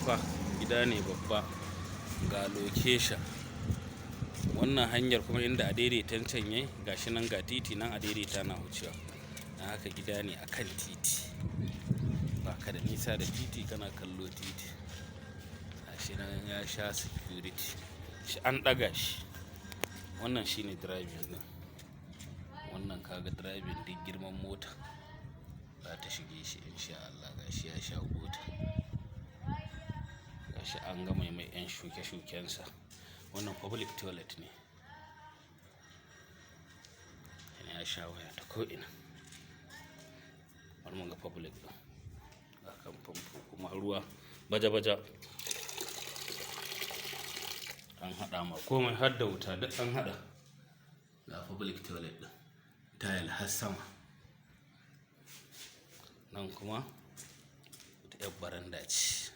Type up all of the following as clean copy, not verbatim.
fa gida ne babba, ga location. Wannan hanyar kuma inda a daidaitan can yayi gashi nan, ga titi nan a daidaita na wucewa. Dan haka gida ne akan titi, baka da nisa da titi, kana kallo titi. Gashi nan ya sha security, shi an ɗaga shi. Wannan shine driving din. Wannan kaga driving duk girman mota za ta shige shi insha Allah. Gashi ya sha gota, gashi an gama mai yan shuke-shukensa. Wannan public toilet ne, ya sha waya ta ko'ina. Har mun ga public ɗin, ga kan famfo kuma ruwa baja-baja. An haɗa ma komai har da wuta duk an haɗa. Ga public toilet ɗin, tile har sama. Nan kuma wata 'yar baranda ce,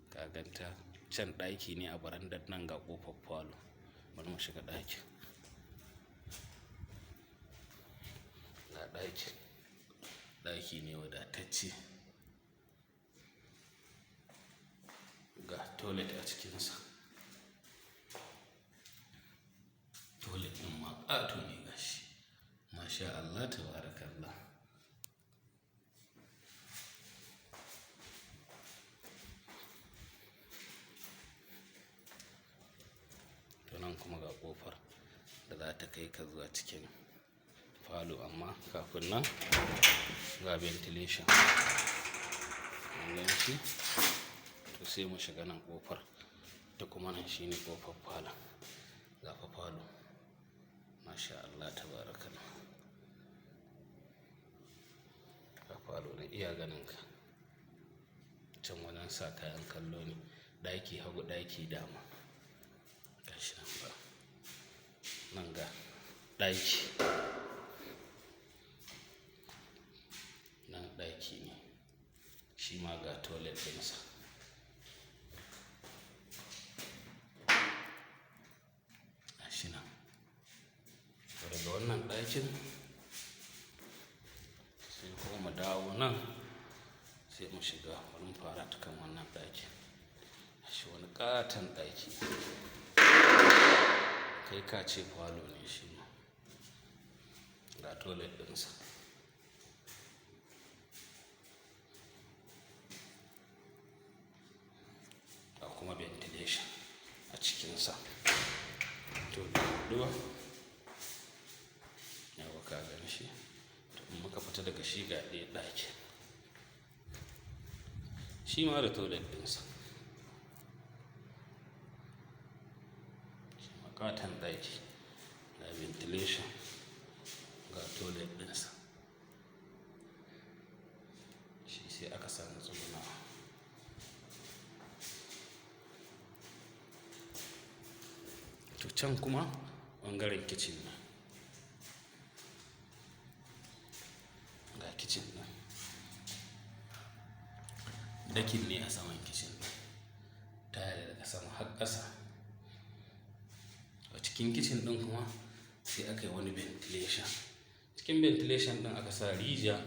ka ganta can ɗaki ne a barandar, nan ga ƙofar falo. Bari mu shiga ɗakin. Ga ɗakin, ɗaki ne wadatacce, ga toilet a cikinsa. Toilet ɗin ma ƙato ne gashi, masha Allah tabarakallah. To nan kuma ga ƙofar da za ta kai ka zuwa cikin falo, amma kafin nan ga ventilation. An gan shi? To sai mu shiga nan ƙofar, da kuma nan shine ƙofar falon. Ga fa falo, masha Allah tabarakallah. Ga falo na iya ganin ka. Can wajen sa kayan kallo ne, ɗaki hagu ɗaki dama. Gashi nan ba. Nan ga ɗaki, nan ɗaki ne, shi ma ga toilet ɗinsa. Gashi nan. Daga wannan ɗakin sai kuma mu dawo nan, sai mu shiga. Bari mu fara ta kan wannan ɗakin. Shi wani ƙaton ɗaki, kai ka ce falo ne shi ma. Ga toilet ɗinsa, ga kuma ventilation a cikinsa. To duwa yawa ka gan shi. To in muka fita daga shi ga ɗaya ɗaki, shi ma da toilet ɗinsa. Shi ma ƙaton ɗaki, ga ventilation, ga toilet ɗinsa. Shi sai aka samu tsugunawa. To can kuma ɓangaren kitchen ne, ga kitchen ɗin. Dakin ne a saman kitchen ɗin, tile daga sama har ƙasa. A cikin kitchen ɗin kuma sai aka yi wani ventilation. Cikin ventilation ɗin aka sa rijiya,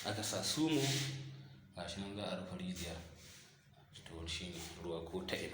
aka sa sumo. Gashi nan za a rufe rijiyar, to shi ne ruwa ko ta ina.